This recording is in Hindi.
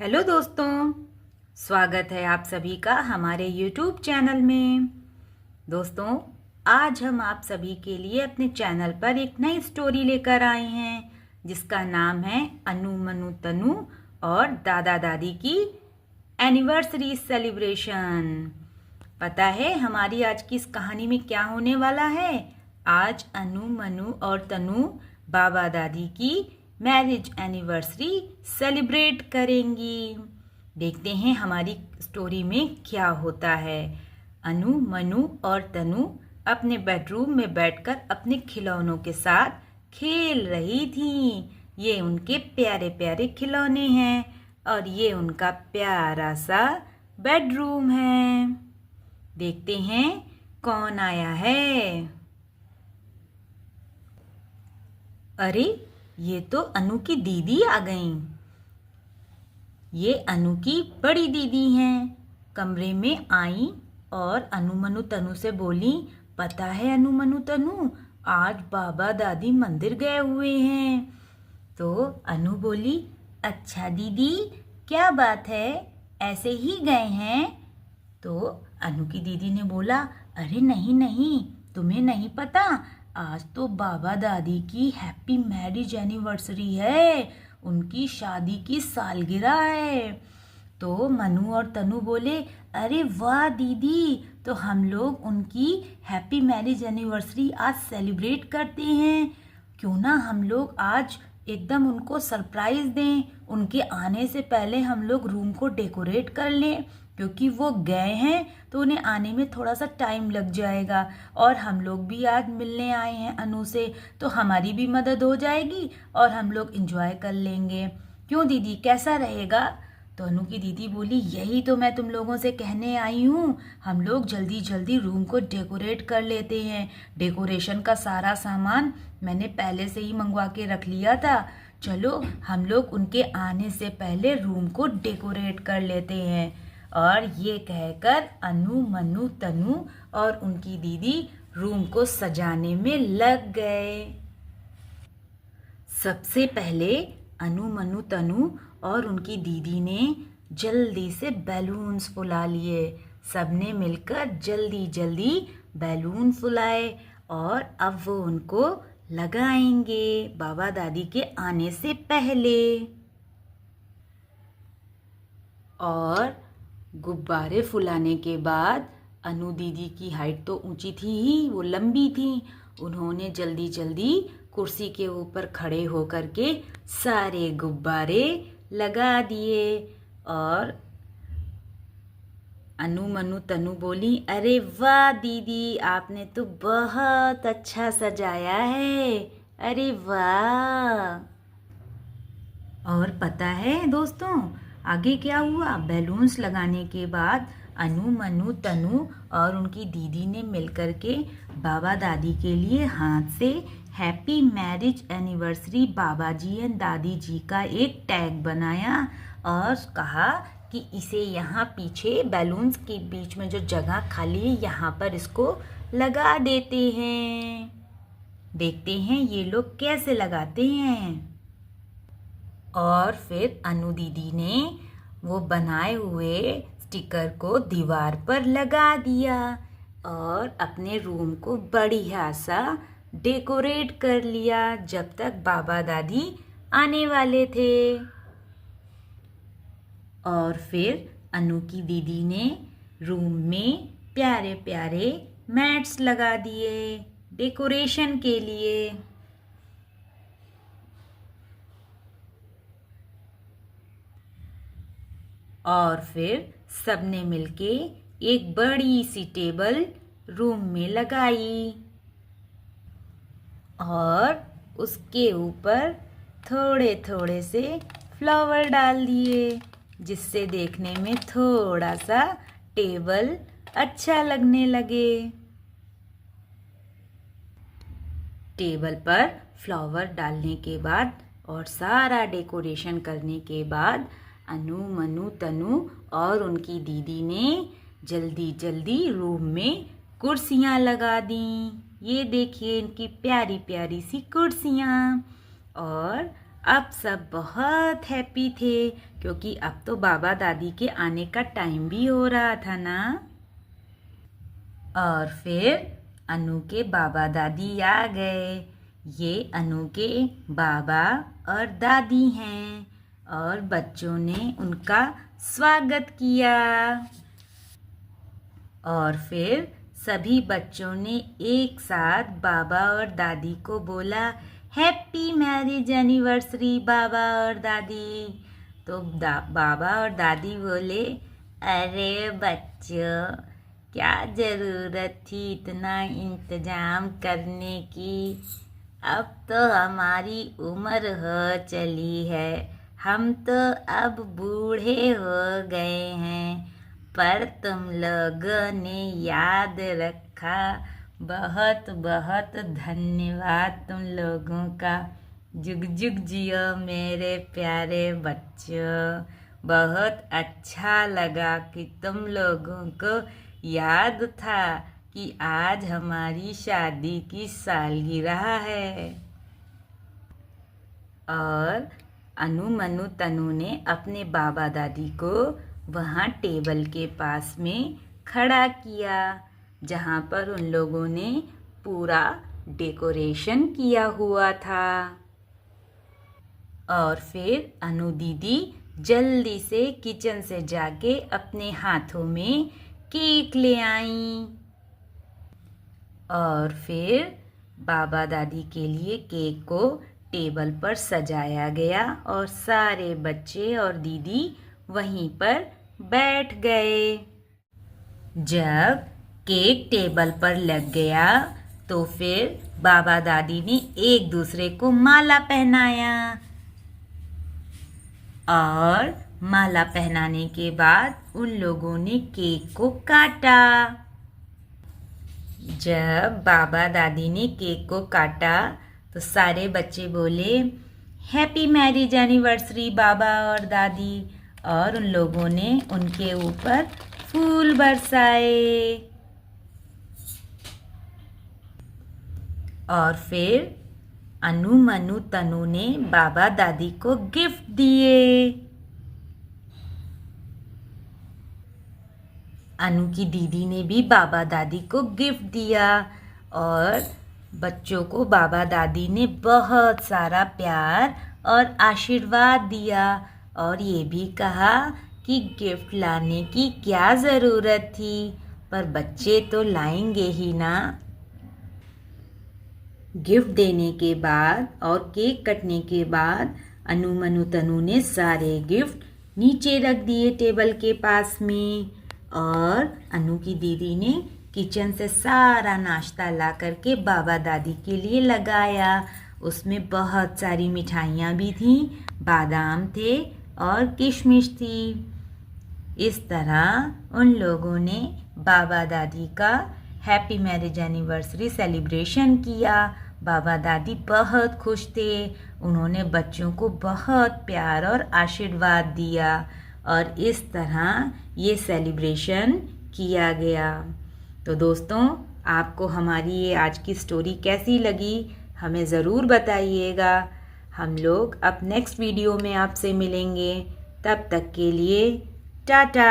हेलो दोस्तों, स्वागत है आप सभी का हमारे YouTube चैनल में। दोस्तों, आज हम आप सभी के लिए अपने चैनल पर एक नई स्टोरी लेकर आए हैं जिसका नाम है अनु मनु तनु और दादा दादी की एनिवर्सरी सेलिब्रेशन। पता है हमारी आज की इस कहानी में क्या होने वाला है? आज अनु मनु और तनु बाबा दादी की मैरिज एनिवर्सरी सेलिब्रेट करेंगी। देखते हैं हमारी स्टोरी में क्या होता है। अनु मनु और तनु अपने बेडरूम में बैठकर अपने खिलौनों के साथ खेल रही थी। ये उनके प्यारे प्यारे खिलौने हैं और ये उनका प्यारा सा बेडरूम है। देखते हैं कौन आया है। अरे, ये तो अनु की दीदी आ गईं। ये अनु की बड़ी दीदी हैं। कमरे में आई और अनु मनु तनु से बोली, पता है अनु मनु तनु, आज बाबा दादी मंदिर गए हुए हैं। तो अनु बोली, अच्छा दीदी, क्या बात है, ऐसे ही गए हैं? तो अनु की दीदी ने बोला, अरे नहीं नहीं, तुम्हें नहीं पता, आज तो बाबा दादी की हैप्पी मैरिज एनिवर्सरी है, उनकी शादी की सालगिरह है। तो मनु और तनु बोले, अरे वाह दीदी, तो हम लोग उनकी हैप्पी मैरिज एनिवर्सरी आज सेलिब्रेट करते हैं। क्यों ना हम लोग आज एकदम उनको सरप्राइज दें, उनके आने से पहले हम लोग रूम को डेकोरेट कर लें, क्योंकि वो गए हैं तो उन्हें आने में थोड़ा सा टाइम लग जाएगा और हम लोग भी आज मिलने आए हैं अनु से, तो हमारी भी मदद हो जाएगी और हम लोग एंजॉय कर लेंगे। क्यों दीदी, कैसा रहेगा? तो अनु की दीदी बोली, यही तो मैं तुम लोगों से कहने आई हूँ, हम लोग जल्दी जल्दी रूम को डेकोरेट कर लेते हैं। डेकोरेशन का सारा सामान मैंने पहले से ही मंगवा के रख लिया था। चलो हम लोग उनके आने से पहले रूम को डेकोरेट कर लेते हैं। और ये कहकर अनु मनु तनु और उनकी दीदी रूम को सजाने में लग गए। सबसे पहले अनु मनु तनु और उनकी दीदी ने जल्दी से बैलून्स फुला लिए। सबने मिलकर जल्दी जल्दी बैलून फुलाए और अब वो उनको लगाएंगे बाबा दादी के आने से पहले। और गुब्बारे फुलाने के बाद अनु दीदी की हाइट तो ऊंची थी ही, वो लंबी थी। उन्होंने जल्दी जल्दी कुर्सी के ऊपर खड़े होकर के सारे गुब्बारे लगा दिए। और अनु मनु तनु बोली, अरे वाह दीदी, आपने तो बहुत अच्छा सजाया है, अरे वाह। और पता है दोस्तों, आगे क्या हुआ? बैलून्स लगाने के बाद अनु मनु तनु और उनकी दीदी ने मिलकर के बाबा दादी के लिए हाथ से हैप्पी मैरिज एनिवर्सरी बाबा जी एंड दादी जी का एक टैग बनाया और कहा कि इसे यहाँ पीछे बैलून्स के बीच में जो जगह खाली है यहाँ पर इसको लगा देते हैं। देखते हैं ये लोग कैसे लगाते हैं। और फिर अनु दीदी ने वो बनाए हुए स्टिकर को दीवार पर लगा दिया और अपने रूम को बढ़िया सा डेकोरेट कर लिया जब तक बाबा दादी आने वाले थे। और फिर अनु की दीदी ने रूम में प्यारे प्यारे मैट्स लगा दिए डेकोरेशन के लिए। और फिर सबने मिलके एक बड़ी सी टेबल रूम में लगाई और उसके ऊपर थोड़े थोड़े से फ्लावर डाल दिए, जिससे देखने में थोड़ा सा टेबल अच्छा लगने लगे। टेबल पर फ्लावर डालने के बाद और सारा डेकोरेशन करने के बाद अनु मनु तनु और उनकी दीदी ने जल्दी जल्दी रूम में कुर्सियाँ लगा दी। ये देखिए इनकी प्यारी प्यारी सी कुर्सियाँ। और अब सब बहुत हैप्पी थे क्योंकि अब तो बाबा दादी के आने का टाइम भी हो रहा था ना। और फिर अनु के बाबा दादी आ गए। ये अनु के बाबा और दादी हैं और बच्चों ने उनका स्वागत किया। और फिर सभी बच्चों ने एक साथ बाबा और दादी को बोला, हैप्पी मैरिज एनिवर्सरी बाबा और दादी। तो बाबा और दादी बोले, अरे बच्चों, क्या ज़रूरत थी इतना इंतज़ाम करने की। अब तो हमारी उम्र हो चली है, हम तो अब बूढ़े हो गए हैं, पर तुम लोगों ने याद रखा। बहुत बहुत धन्यवाद तुम लोगों का। जुग जुग जियो मेरे प्यारे बच्चों। बहुत अच्छा लगा कि तुम लोगों को याद था कि आज हमारी शादी की सालगिरह है। और अनु मनु तनु ने अपने बाबा दादी को वहाँ टेबल के पास में खड़ा किया जहाँ पर उन लोगों ने पूरा डेकोरेशन किया हुआ था। और फिर अनु दीदी जल्दी से किचन से जाके अपने हाथों में केक ले आई। और फिर बाबा दादी के लिए केक को टेबल पर सजाया गया और सारे बच्चे और दीदी वहीं पर बैठ गए। जब केक टेबल पर लग गया तो फिर बाबा दादी ने एक दूसरे को माला पहनाया। और माला पहनाने के बाद उन लोगों ने केक को काटा। जब बाबा दादी ने केक को काटा तो सारे बच्चे बोले, हैप्पी मैरिज एनिवर्सरी बाबा और दादी। और उन लोगों ने उनके ऊपर फूल बरसाए। और फिर अनु मनु तनु ने बाबा दादी को गिफ्ट दिए। अनु की दीदी ने भी बाबा दादी को गिफ्ट दिया और बच्चों को बाबा दादी ने बहुत सारा प्यार और आशीर्वाद दिया और ये भी कहा कि गिफ्ट लाने की क्या ज़रूरत थी, पर बच्चे तो लाएंगे ही ना। गिफ्ट देने के बाद और केक कटने के बाद अनु मनु तनु ने सारे गिफ्ट नीचे रख दिए टेबल के पास में। और अनु की दीदी ने किचन से सारा नाश्ता ला करके बाबा दादी के लिए लगाया। उसमें बहुत सारी मिठाइयाँ भी थीं, बादाम थे और किशमिश थी। इस तरह उन लोगों ने बाबा दादी का हैप्पी मैरिज एनिवर्सरी सेलिब्रेशन किया। बाबा दादी बहुत खुश थे। उन्होंने बच्चों को बहुत प्यार और आशीर्वाद दिया और इस तरह ये सेलिब्रेशन किया गया। तो दोस्तों, आपको हमारी ये आज की स्टोरी कैसी लगी हमें ज़रूर बताइएगा। हम लोग अब नेक्स्ट वीडियो में आपसे मिलेंगे। तब तक के लिए टाटा।